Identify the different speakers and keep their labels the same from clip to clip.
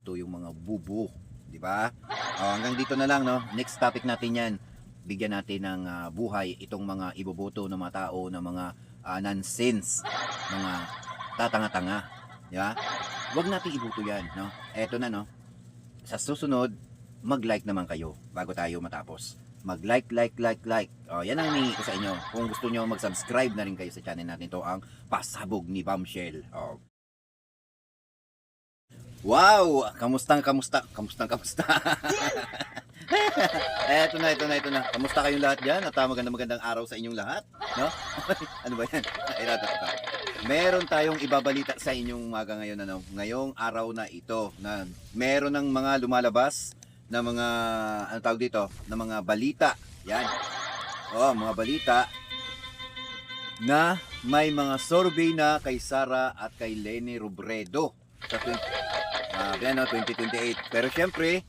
Speaker 1: iboboto yung mga bubo, di ba? Hanggang dito na lang, no? Next topic natin yan. Bigyan natin ng buhay itong mga iboboto ng mga tao na mga nonsense, mga tatanga-tanga, di ba? Huwag natin iboto yan, no? Eto na, no? Sa susunod, mag-like naman kayo bago tayo matapos. Mag-like. Yan ang hinihingi ko sa inyo. Kung gusto nyo mag-subscribe na rin kayo sa channel natin, to ang Pasabog ni Bombshell. Wow! Kamusta? Eto na. Kamusta kayong lahat dyan? At magandang araw sa inyong lahat. No? Ano ba yan? Meron tayong ibabalita sa inyong umaga ngayon. Ngayong araw na ito. Na meron ng mga lumalabas na mga, ano tawag dito? Na mga balita. Yan. Mga balita na may mga survey na kay Sara at kay Leni Robredo sa 2028. Pero syempre,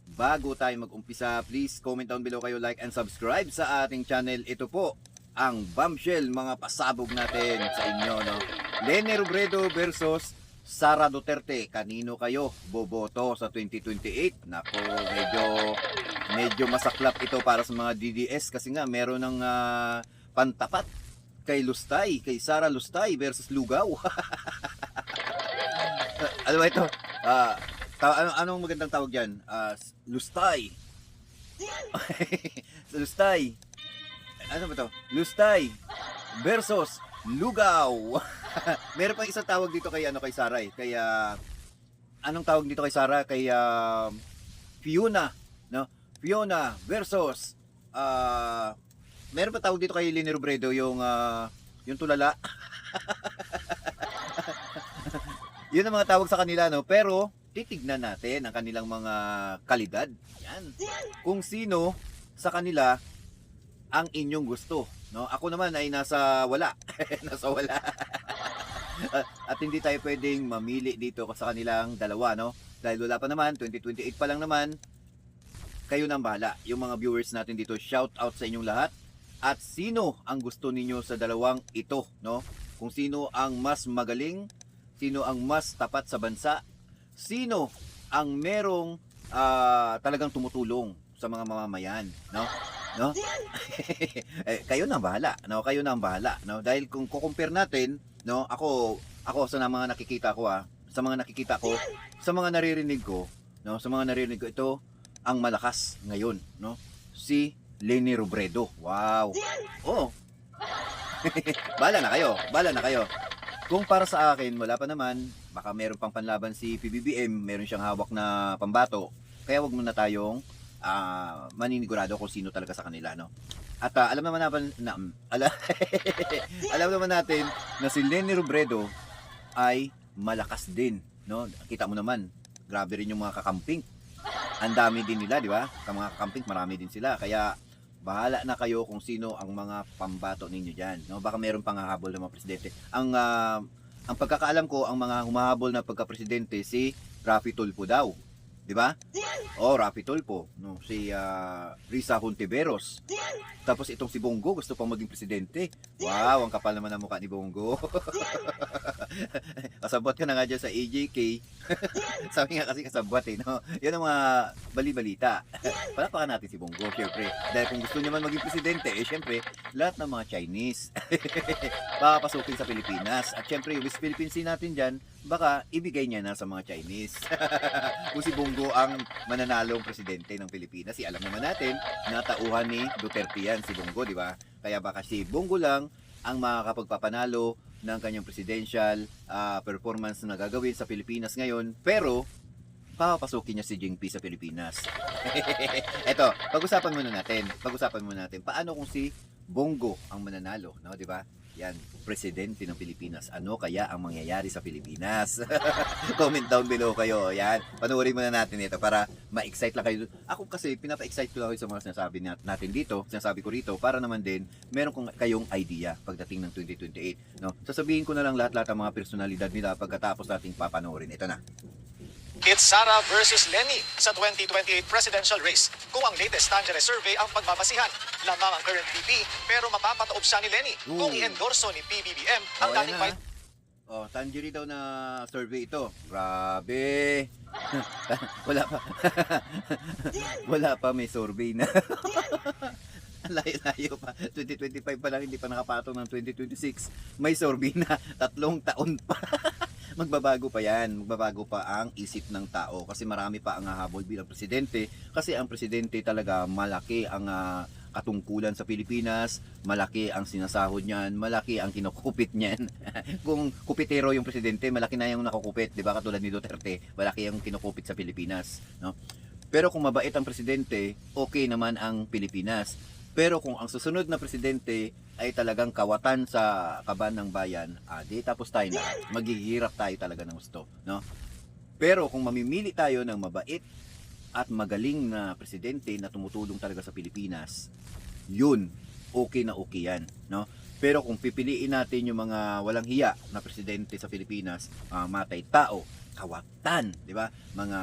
Speaker 1: bago tayo mag-umpisa, please comment down below kayo, like and subscribe sa ating channel. Ito po ang Bombshell, mga pasabog natin sa inyo, no? Leni Robredo versus Sara Duterte. Kanino kayo boboto sa 2028? Nako, medyo masaklap ito para sa mga DDS kasi nga meron ng pantapat kay Lustay, kay Sara Lustay versus Lugaw. Ano ba ito? Anong magandang tawag dyan? Lustay. Lustay. Ano ba ito? Lustay versus Lugaw. Meron pang isang tawag dito kay Sara eh. Kaya anong tawag dito kay Sara? Kay Fiona, no? Fiona versus meron pa tawag dito kay Leni Robredo yung tulala. Yun ang mga tawag sa kanila, no? Pero titignan natin ang kanilang mga kalidad. Yan. Kung sino sa kanila ang inyong gusto, no? Ako naman ay nasa wala. Nasa wala. At hindi tayo pwedeng mamili dito sa kanilang dalawa, no? Dahil wala pa naman, 2028 pa lang naman. Kayo nang bahala. Yung mga viewers natin dito, shout out sa inyong lahat. At sino ang gusto ninyo sa dalawang ito, no? Kung sino ang mas magaling, sino ang mas tapat sa bansa, sino ang merong talagang tumutulong sa mga mamamayan, no? No? Kayo na ang bahala, no? Kayo na ang bahala, no? Dahil kung ko-compare natin, no, ako sa mga nakikita ko, sa mga nakikita ko, sa mga naririnig ko, no, ito ang malakas ngayon, no? Si Leni Robredo. Wow. Oh. Bala na kayo. Kung para sa akin, wala pa naman, baka meron pang panlaban si PBBM, meron siyang hawak na pambato, kaya wag muna tayong maninigurado kung sino talaga sa kanila, no? At alam naman natin na si Leni Robredo ay malakas din, no? Kita mo naman, grabe rin yung mga kakamping. Ang dami din nila, di ba? Ang mga kakamping, marami din sila. Kaya bahala na kayo kung sino ang mga pambato ninyo diyan, no? Baka meron pang hahabol ng mga presidente. Ang pagkakaalam ko, ang mga humahabol na pagka-presidente si Raffy Tulfo daw. Di ba? Raffy Tulfo, no? Si Risa Hontiveros. Tapos itong si Bongo gusto pang maging presidente. Wow, ang kapal naman ng mukha ni Bongo. Kasabot ka na nga dyan sa AJK. Sabi nga kasi kasabot eh, no? Yan ang mga bali-balita. Palakpakan natin si Bongo, syempre. Dahil kung gusto niya man maging presidente, syempre, lahat ng mga Chinese papapasukin sa Pilipinas. At syempre, yung West Philippine Sea natin dyan, baka ibigay niya na sa mga Chinese. Kung si Bongo ang mananalong presidente ng Pilipinas, alam naman natin, natauhan ni Duterte yan, si Bongo, di ba? Kaya baka si Bongo lang ang makakapagpapanalo ng kanyang presidential performance na gagawin sa Pilipinas ngayon, pero papapasukin niya si Jinping sa Pilipinas. Eto, pag-usapan muna natin. Paano kung si Bongo ang mananalo, no, di ba? Yan, presidente ng Pilipinas. Ano kaya ang mangyayari sa Pilipinas? Comment down below kayo. Yan, panoorin muna natin ito para ma-excite lang kayo. Ako kasi pinapa-excite ko lang kayo sa mga sinasabi natin dito, sinasabi ko rito, para naman din meron kayong idea pagdating ng 2028, no? Sasabihin ko na lang lahat-lahat ang mga personalidad nila pagkatapos nating papanoorin. Ito na.
Speaker 2: It's Sara versus Leni sa 2028 presidential race. Kung ang latest Tanjere survey ang pagmamasihan, lamang ang current VP pero mapapataob siya ni Leni kung i-endorso ni PBBM ang dating vice.
Speaker 1: Oh, Tangerine daw na survey ito. Grabe. Wala pa. Wala pa, may survey na. Layo-layo pa. 2025 pa lang, hindi pa nakapatong ng 2026. May survey na. 3 taon pa. Magbabago pa yan. Magbabago pa ang isip ng tao. Kasi marami pa ang hahabol bilang presidente. Kasi ang presidente talaga malaki ang katungkulan sa Pilipinas. Malaki ang sinasahod niyan. Malaki ang kinukupit niyan. Kung kupitero yung presidente, malaki na yung nakukupit. Diba? Katulad ni Duterte, malaki ang kinukupit sa Pilipinas. No? Pero kung mabait ang presidente, okay naman ang Pilipinas. Pero kung ang susunod na presidente ay talagang kawatan sa kaban ng bayan, di tapos tayo na. Maghihirap tayo talaga ng gusto, no? Pero kung mamimili tayo ng mabait at magaling na presidente na tumutulong talaga sa Pilipinas, yun, okay na okay yan, no? Pero kung pipiliin natin yung mga walang hiya na presidente sa Pilipinas, matay tao, kawatan, di ba? Mga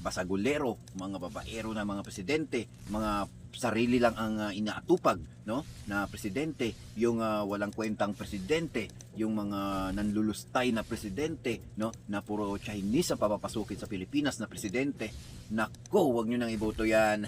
Speaker 1: basagulero, mga babaero na mga presidente, mga sarili lang ang inaatupag, no, na presidente, yung walang kwentang presidente, yung mga nanlulustay na presidente, no, na puro Chinese ang papapasukin sa Pilipinas na presidente. Nako, wag niyo nang iboto yan.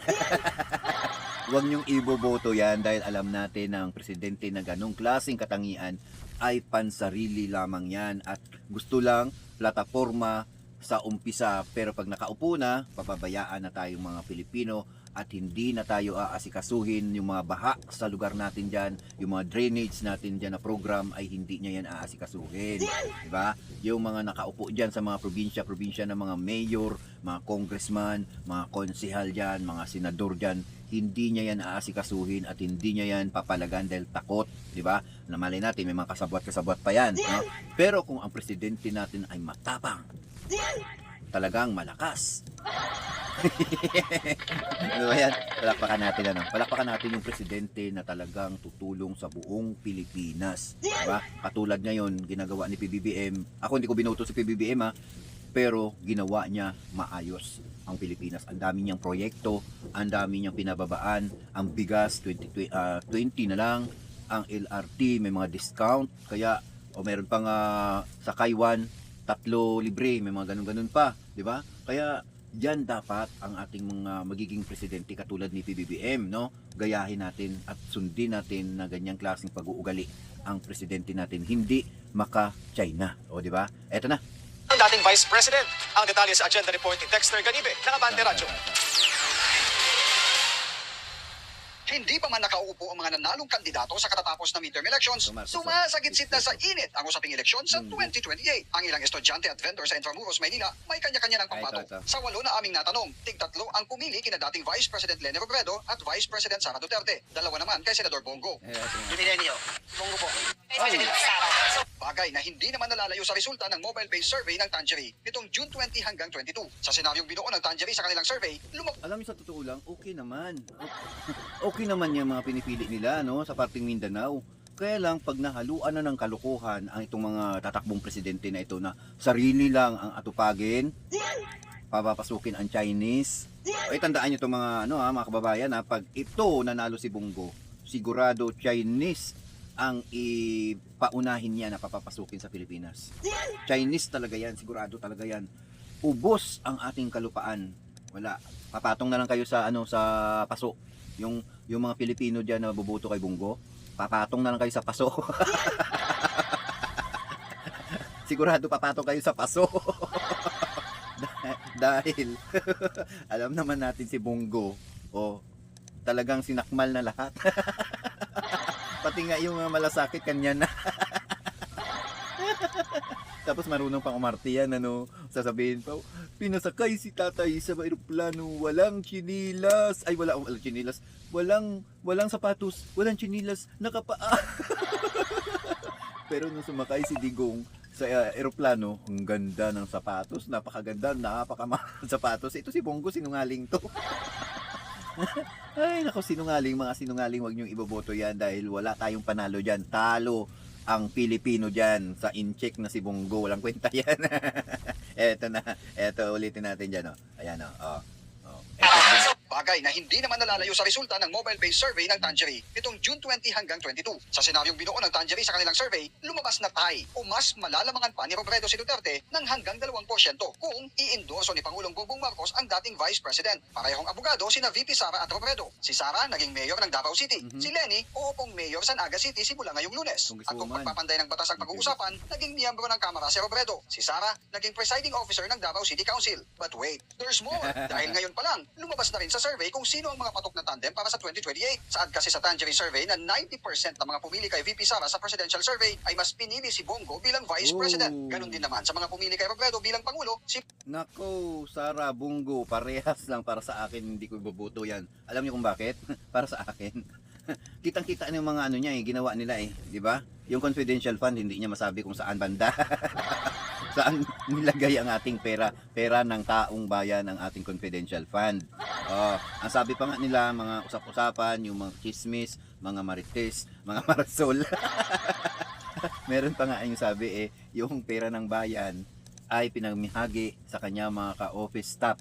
Speaker 1: Wag niyong iboboto yan dahil alam natin na ang presidente na ganong klaseng katangian ay pansarili lamang yan at gusto lang plataforma sa umpisa, pero pag nakaupo na, pababayaan na tayong mga Pilipino at hindi na tayo aasikasuhin yung mga baha sa lugar natin dyan, yung mga drainage natin dyan na program ay hindi niya yan aasikasuhin, diba? Yung mga nakaupo dyan sa mga probinsya ng mga mayor, mga congressman, mga konsehal dyan, mga senador dyan, hindi niya yan aasikasuhin at hindi niya yan papalagan dahil takot, diba? Namalay natin, may mga kasabwat pa yan, no? Pero kung ang presidente natin ay matapang, talagang malakas. Ano yan? Palakpakan natin yung presidente na talagang tutulong sa buong Pilipinas. Diba? Katulad ngayon, ginagawa ni PBBM. Ako hindi ko binoto si PBBM pero ginawa niya maayos ang Pilipinas. Ang dami niyang proyekto, ang dami niyang pinababaan. Ang bigas, 20 na lang. Ang LRT, may mga discount. Kaya, meron pang sakay 3 libre, may mga ganun-ganun pa, di ba? Kaya diyan dapat ang ating mga magiging presidente katulad ni PBBM, no? Gayahin natin at sundin natin na ganyang klaseng pag-uugali ang presidente natin, hindi maka-China. O di ba? Eto na.
Speaker 2: Ang dating Vice President, ang detalye sa agenda report ni Dexter Ganibe ng Abante Radyo.
Speaker 3: Hindi pa man nakauupo ang mga nanalong kandidato sa katatapos na midterm elections, sumasagit-sit na sa init ang usaping eleksyon sa 2028. Ang ilang estudyante at vendor sa Intramuros, Maynila, may kanya-kanya ng pambato. Sa 8 na aming natanong, tig-3 ang pumili kina dating Vice President Leni Robredo at Vice President Sara Duterte. 2 naman kay Senador Bongo.
Speaker 4: Milenio. Bongo po.
Speaker 3: Bagay na hindi naman nalalayo sa resulta ng mobile-based survey ng Tangerine nitong June 20 hanggang 22. Sa senaryong binuo ng Tangerine sa kanilang survey,
Speaker 1: Alam niyo sa totoo lang, okay naman. Okay naman yung mga pinipili nila, no, sa parting Mindanao. Kaya lang pag nahaluan na ng kalokohan ang itong mga tatakbong presidente na ito na sarili lang ang atupagin, papapasukin ang Chinese. Ay tandaan niyo itong mga mga kababayan pag ito nanalo si Bongo, sigurado Chinese ang ipaunahin niya na papapasukin sa Pilipinas. Chinese talaga yan, sigurado talaga yan. Ubos ang ating kalupaan. Wala. Papatong na lang kayo sa sa paso. Yung mga Pilipino diyan na boboto kay Bongo, papatong na lang kayo sa paso. Sigurado papatong kayo sa paso. Dahil alam naman natin si Bongo, talagang sinakmal na lahat. Pati nga yung malasakit kanya na. Tapos marunong pang umarte yan, sasabihin pa, pinasakay si tatay sa aeroplano, walang chinilas, walang chinilas, walang sapatos, walang chinilas, nakapaa. Pero nung sumakay si Digong sa aeroplano, ang ganda ng sapatos, napakaganda, napakamahal sapatos. Ito si Bongo, sinungaling to. Ay, nako, mga sinungaling, wag niyong iboboto yan dahil wala tayong panalo dyan. Talo ang Pilipino dyan sa in-check na si Bongo. Walang kwenta yan. Eto ulitin natin dyan. Ayan,
Speaker 3: Bagay na hindi naman nalalayo sa resulta ng mobile-based survey ng Tangery nitong June 20 hanggang 22. Sa senaryong binuo ng Tangery sa kanilang survey, lumabas na tie o mas malalamangan pa ni Robredo si Duterte ng hanggang 2% kung i-endorso ni Pangulong Bongbong Marcos ang dating Vice President. Parehong abogado sina VP Sara at Robredo. Si Sara naging mayor ng Davao City. Si Lenny uupong mayor sa Naga City simula ngayong Lunes. At kung pagpapanday ng batas ang pag-uusapan, naging miyembro ng Kamara si Robredo. Si Sara naging presiding officer ng Davao City Council. But wait, there's more. Dahil ngayon pa lang, lumabas na rin sa survey kung sino ang mga patok na tandem para sa 2028. Saad kasi sa Tangery survey na 90% ng mga pumili kay VP Sara sa presidential survey ay mas pinili si Bongo bilang Vice President. Ganon din naman sa mga pumili kay Robredo bilang Pangulo, si
Speaker 1: Nako, Sara, Bungo, parehas lang para sa akin, hindi ko iboboto yan. Alam niyo kung bakit? Para sa akin. Kitang-kita yung mga ano niya ginawa nila di ba? Yung confidential fund, hindi niya masabi kung saan banda. Saan nilagay ang ating pera ng taong bayan ang ating confidential fund. Ang sabi pa nga nila, mga usap-usapan, yung mga chismis, mga marites, mga marasol. Meron pa nga yung sabi yung pera ng bayan ay pinamihagi sa kanya mga ka-office staff.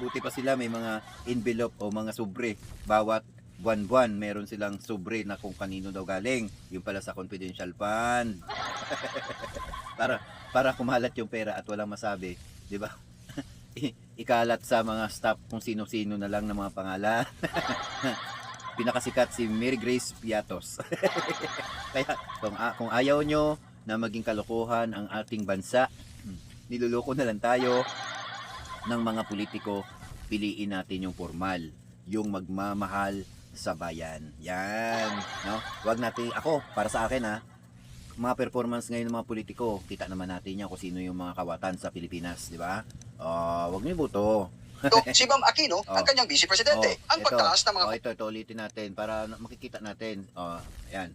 Speaker 1: Buti pa sila may mga envelope o mga sobre. Bawat buwan-buwan meron silang sobre na kung kanino daw galing. Yung pala sa confidential fund. para kumalat yung pera at walang masabi, 'di ba? Ikalat sa mga staff kung sino-sino na lang ng mga pangalan. Pinakasikat si Mary Grace Piatos. Kaya kung ayaw nyo na maging kalokohan ang ating bansa, niluloko na lang tayo ng mga politiko. Piliin natin yung formal, yung magmamahal sa bayan. Yan, no? Wag natin, ako, para sa akin mga performance ngayon ng mga politiko, kita naman natin yan kung sino yung mga kawatan sa Pilipinas, di ba? Wag niyo boto.
Speaker 3: si Bam Aquino, ang kanyang Vice Presidente. Ang pagtaas ng mga
Speaker 1: ito ulitin natin para makikita natin. Ayan.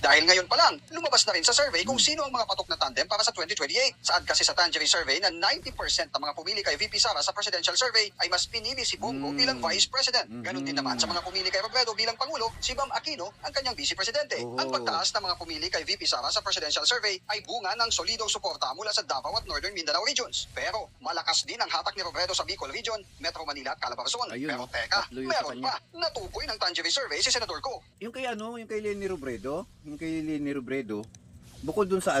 Speaker 3: Dahil ngayon pa lang, lumabas na rin sa survey kung sino ang mga patok na tandem para sa 2028. Saad kasi sa Tangery survey na 90% ng mga pumili kay VP Sara sa presidential survey ay mas pinili si Bongo bilang Vice President. Ganon din naman sa mga pumili kay Robredo bilang Pangulo, si Bam Aquino, ang kanyang Vice Presidente. Ang pagtaas ng mga pumili kay VP Sara sa presidential survey ay bunga ng solidong suporta mula sa Davao at Northern Mindanao regions. Pero malakas din ang hatak ni Robredo sa Bicol region, Metro Manila at Calabarzon. Pero teka, meron pa. Natukoy ng Tangery survey si Senador Ko.
Speaker 1: Yung kay Lenny Robredo, bukod sa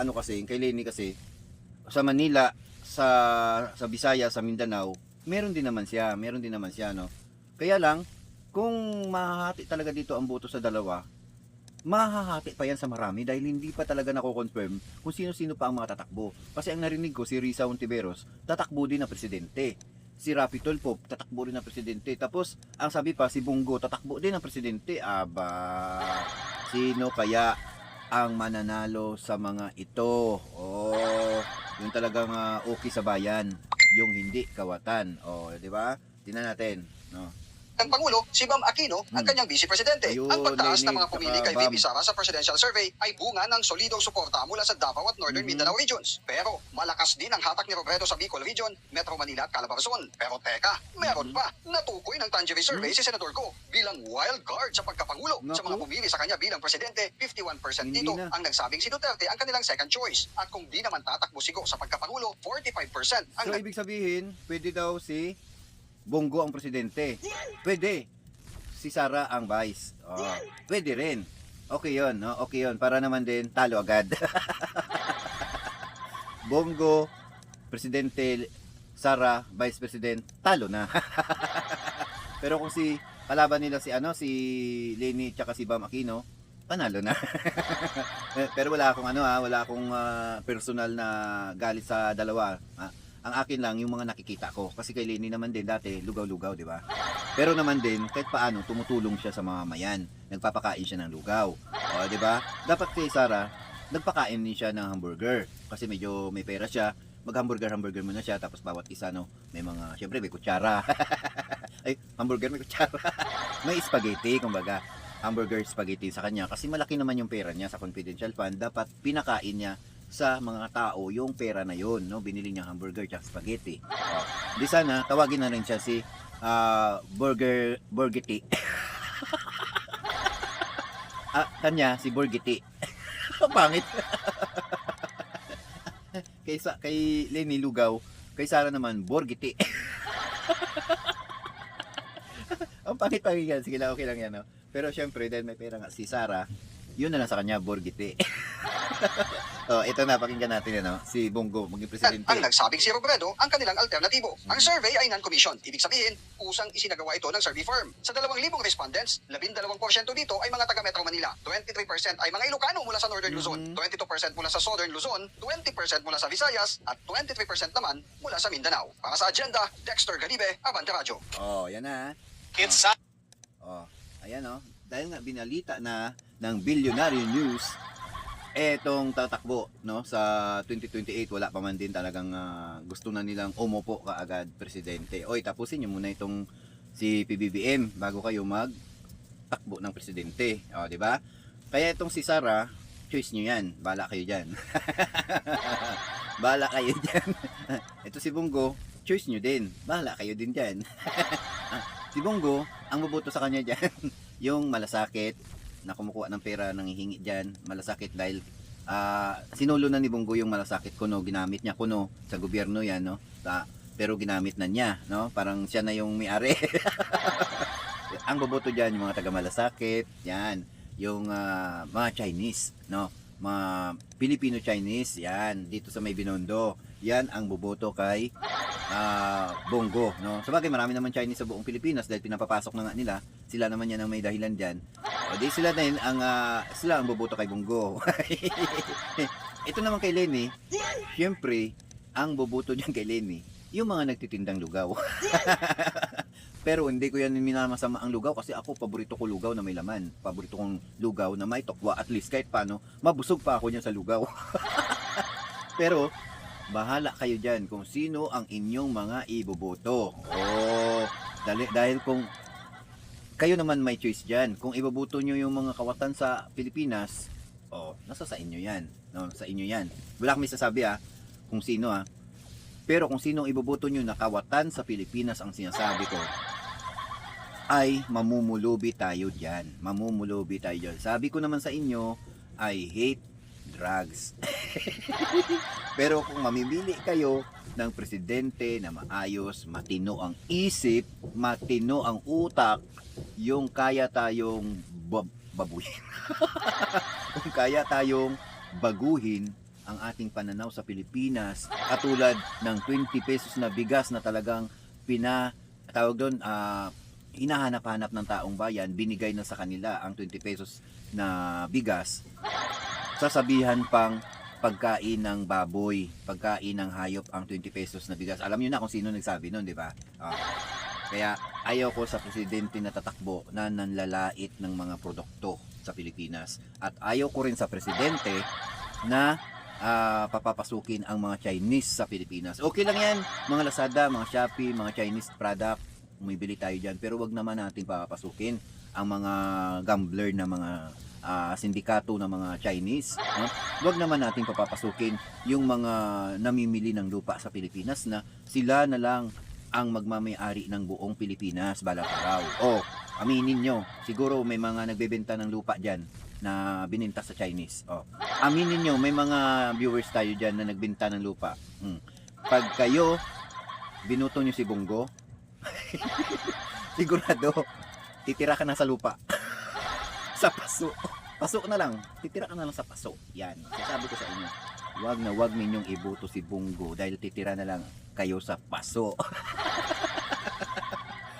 Speaker 1: kasi, kay Lenny kasi, sa Manila, sa Bisaya, sa Mindanao, meron din naman siya, no? Kaya lang, kung mahahati talaga dito ang boto sa dalawa, mahahati pa yan sa marami dahil hindi pa talaga nako-confirm kung sino-sino pa ang mga tatakbo. Kasi ang narinig ko, si Risa Hontiveros, tatakbo din na presidente. Si Rapi Tulfo, tatakbo rin na presidente. Tapos, ang sabi pa, si Bongo, tatakbo din na presidente. Sino kaya ang mananalo sa mga ito? Yung talagang okay sa bayan, yung hindi kawatan. Di ba? Tingnan natin, no?
Speaker 3: Ang Pangulo, si Bam Aquino, ang kanyang Vice Presidente.
Speaker 1: Ayun,
Speaker 3: Ang pagtaas ng
Speaker 1: Lenny,
Speaker 3: mga pumili kay
Speaker 1: Bam.
Speaker 3: VP Sara sa presidential survey ay bunga ng solidong suporta mula sa Davao at Northern Mindanao regions. Pero malakas din ang hatak ni Robredo sa Bicol region, Metro Manila at Calabarzon. Pero teka, meron pa. Natukoy ng Tangery survey si Senador Ko bilang wild card sa pagkapangulo. Sa mga pumili sa kanya bilang presidente, 51%
Speaker 1: Hindi
Speaker 3: dito
Speaker 1: na.
Speaker 3: ang nagsabing si Duterte ang kanilang second choice. At kung di naman tatakbo si Go sa pagkapangulo, 45% ang
Speaker 1: So, ibig sabihin, pwede daw si Bongo ang presidente. Pwede. Si Sara ang vice. Pwede rin. Okay yun, no? Okay yun. Para naman din, talo agad. Bongo, presidente, Sara, vice president, talo na. Pero kung si kalaban nila si Lenny tsaka si Bam Aquino, panalo na. Pero wala akong personal na galit sa dalawa. Ang akin lang yung mga nakikita ko kasi kay Lenny naman din dati lugaw-lugaw, di ba? Pero naman din kahit paano tumutulong siya sa mamamayan. Nagpapakain siya ng lugaw. Di ba? Dapat kay Sara, nagpakain din siya ng hamburger kasi medyo may pera siya. Mag-hamburger muna siya tapos bawat isa may mga syempre may kutsara. Ay, hamburger may kutsara. May spaghetti kumbaga. Hamburger spaghetti sa kanya kasi malaki naman yung pera niya sa confidential fund. Dapat pinakain niya sa mga tao yung pera na yun, no? Binili niya hamburger at spaghetti. Di sana tawagin na rin siya si Burgiti. Kanya si Burgiti. Pangit. Kay Lenny Lugaw, kay Sara naman Burgiti. Ang pangit-pangit yan. Sige lang, okay lang yan. No? Pero syempre, dahil may pera nga si Sara, yun na lang sa kanya, Borgite. Oh, ito na, pakinggan natin ano, si Bongo, maging presidente.
Speaker 3: Ang nagsabing si Robredo ang kanilang alternatibo. Ang survey ay non-commission. Ibig sabihin, kusang isinagawa ito ng survey firm. Sa 2,000 respondents, 12% dito ay mga taga Metro Manila. 23% ay mga Ilocano mula sa Northern Luzon. 22% mula sa Southern Luzon. 20% mula sa Visayas. At 23% naman mula sa Mindanao. Para sa agenda, Dexter Galibe, Abante Radio.
Speaker 1: Oh, yan na.
Speaker 2: It's Sara
Speaker 1: Oh, ayan oh. Dahil nga binalita na ng Billionaire News, etong tatakbo no sa 2028, wala pa man din talagang gusto na nilang umupo kaagad presidente. Oy, tapusin niyo muna itong si PBBM bago kayo magtakbo ng presidente. O, di ba? Kaya itong si Sara, choice niyo 'yan. Bala kayo diyan. Bala kayo diyan. Ito si Bongo, choice niyo din. Bala kayo din diyan. Si Bongo, ang boboto sa kanya diyan, yung malasakit na kumukuha ng pera, nanghihingi dyan, malasakit dahil sinulo na ni Bongo yung malasakit kuno, ginamit niya kuno sa gobyerno yan, no? Pero ginamit na niya, no? Parang siya na yung may-ari. Ang boboto dyan, yung mga taga malasakit, yan, yung mga Chinese, no? Mga Filipino-Chinese, yan, dito sa May Binondo, yan ang boboto kay Bongo, no? Sabagay, marami naman Chinese sa buong Pilipinas dahil pinapapasok na nga nila, sila naman yan ang may dahilan dyan. O di sila din sila ang boboto kay Bongo. Ito naman kay Lenny, syempre, ang boboto diyan kay Lenny, yung mga nagtitindang lugaw. Pero hindi ko yan minamasama ang lugaw kasi ako, paborito ko lugaw na may laman. Paborito kong lugaw na may tokwa, at least kahit paano, mabusog pa ako niyan sa lugaw. Pero, bahala kayo dyan kung sino ang inyong mga iboboto. Oh, dahil kung kayo naman may choice dyan, kung iboboto nyo yung mga kawatan sa Pilipinas, oh, nasa sa inyo yan. No, sa inyo yan. Wala kami sasabi kung sino Pero kung sino ang iboboto nyo na kawatan sa Pilipinas, ang sinasabi ko, ay mamumulubi tayo dyan. Mamumulubi tayo dyan. Sabi ko naman sa inyo, I hate drugs. Pero kung mamimili kayo ng presidente na maayos, matino ang isip, matino ang utak, yung kaya tayong babuhin. Kung kaya tayong baguhin ang ating pananaw sa Pilipinas, katulad ng 20 pesos na bigas na talagang hinahanap-hanap ng taong bayan, binigay na sa kanila ang 20 pesos na bigas, sasabihan pang pagkain ng baboy, pagkain ng hayop ang 20 pesos na bigas. Alam niyo na kung sino nagsabi nun, di ba? Kaya ayaw ko sa presidente na tatakbo na nanlalait ng mga produkto sa Pilipinas. At ayaw ko rin sa presidente na papapasukin ang mga Chinese sa Pilipinas. Okay lang yan, mga Lazada, mga Shopee, mga Chinese product, umibili tayo dyan. Pero wag naman natin papapasukin ang mga gambler na mga sindikato ng mga Chinese, no? Wag naman natin papapasukin yung mga namimili ng lupa sa Pilipinas na sila na lang ang magmamay-ari ng buong Pilipinas balang araw. Aminin nyo, siguro may mga nagbebenta ng lupa dyan na bininta sa Chinese. Aminin nyo, may mga viewers tayo dyan na nagbenta ng lupa. Pag kayo binuto nyo si Bongo, sigurado titira ka na sa lupa. Sa paso. Paso na lang. Titira ka na lang sa paso. Yan. Sasabi ko sa inyo, wag ninyong iboto si Bongo dahil titira na lang kayo sa paso.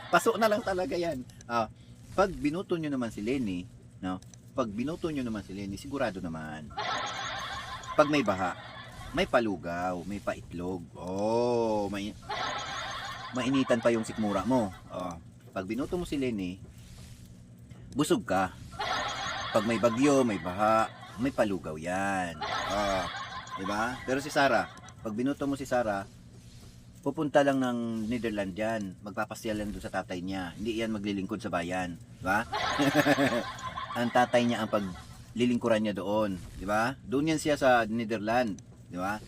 Speaker 1: Paso na lang talaga yan. Pag binuto nyo naman si Lenny, no? Pag binuto nyo naman si Lenny, sigurado naman. Pag may baha, may palugaw, may paitlog. Mainitan pa yung sikmura mo. Pag binuto mo si Lenny, busog ka. Pag may bagyo, may baha, may palugaw yan. Diba? Pero si Sara, pag binuto mo si Sara, pupunta lang ng Netherlands yan. Magpapasyal lang doon sa tatay niya. Hindi yan maglilingkod sa bayan. Diba? Ang tatay niya ang paglilingkuran niya doon. Diba? Doon yan siya sa Netherlands. Diba?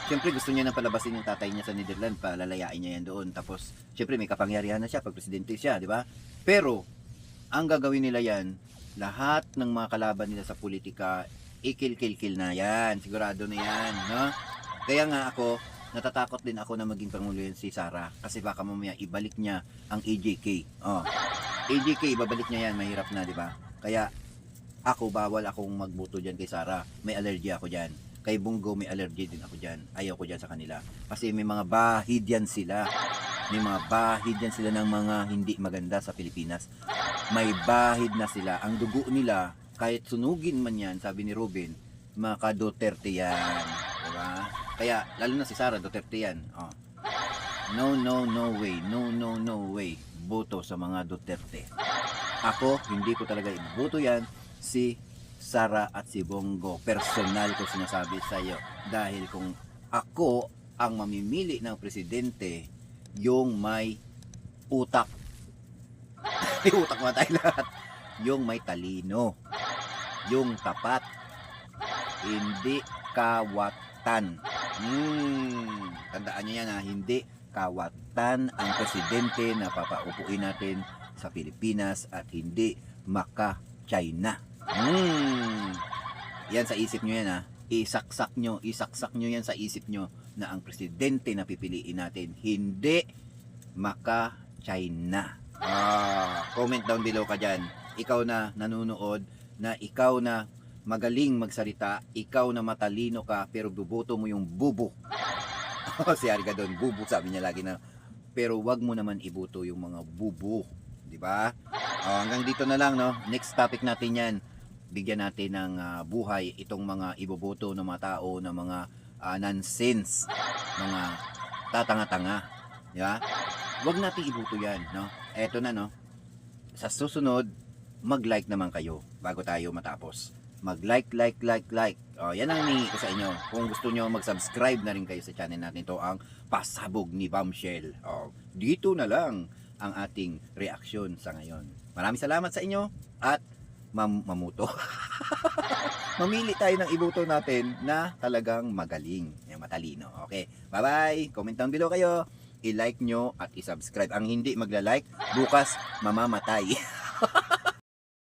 Speaker 1: Siyempre gusto niya nang palabasin yung tatay niya sa Netherlands, palalayain niya yan doon. Tapos, siyempre may kapangyarihan na siya pag presidente siya. Diba? Pero, ang gagawin nila yan, lahat ng mga kalaban nila sa politika, ikil-kil-kil na yan. Sigurado na yan. No? Kaya nga ako, natatakot din ako na maging Pangulo yan si Sara. Kasi baka mamaya ibalik niya ang AJK. Oh. AJK, ibabalik niya yan. Mahirap na, di ba? Kaya, ako, bawal akong magboto dyan kay Sara. May allergy ako dyan. Kay Bungo, may allergy din ako dyan. Ayaw ko dyan sa kanila. Kasi may mga bahid yan sila. May mga bahid yan sila ng mga hindi maganda sa Pilipinas. May bahid na sila. Ang dugo nila, kahit sunugin man yan, sabi ni Robin, maka Duterte yan. Diba? Kaya, lalo na si Sara, Duterte yan. Oh. No, no, no way. No, no, no way. Boto sa mga Duterte. Ako, hindi ko talaga iboto yan si Sara at si Bongo. Personal ko sinasabi sa iyo. Dahil kung ako ang mamimili ng presidente, yung may utak. May utak mga tayo lahat. Yung may talino. Yung tapat. Hindi kawatan. Tandaan nyo yan ha. Hindi kawatan ang presidente na papaupuin natin sa Pilipinas at hindi maka-China. Yan sa isip nyo yan ha. Isaksak nyo yan sa isip nyo na ang presidente na pipiliin natin hindi maka-China. Comment down below ka dyan. Ikaw na nanunood, na ikaw na magaling magsalita, ikaw na matalino ka, pero buboto mo yung bubo. Si Argadon, bubo sabi niya lagi na. Pero wag mo naman iboto yung mga bubo. Diba? Hanggang dito na lang, no? Next topic natin yan. Bigyan natin ng buhay itong mga iboboto ng mga tao, ng mga nonsense, mga tatanga-tanga. Diba? Wag natin iboto yan, no? Eto na, no? Sa susunod, mag-like naman kayo bago tayo matapos. Mag-like. Yan ang hinihingi ko sa inyo. Kung gusto nyo, mag-subscribe na rin kayo sa channel natin. Ito ang Pasabog ni Bombshell. Dito na lang ang ating reaksyon sa ngayon. Maraming salamat sa inyo at mamuto. Mamili tayo ng iboto natin na talagang magaling, matalino. Okay, bye-bye. Comment down below kayo. I-like nyo at i-subscribe. Ang hindi magla-like, bukas mamamatay.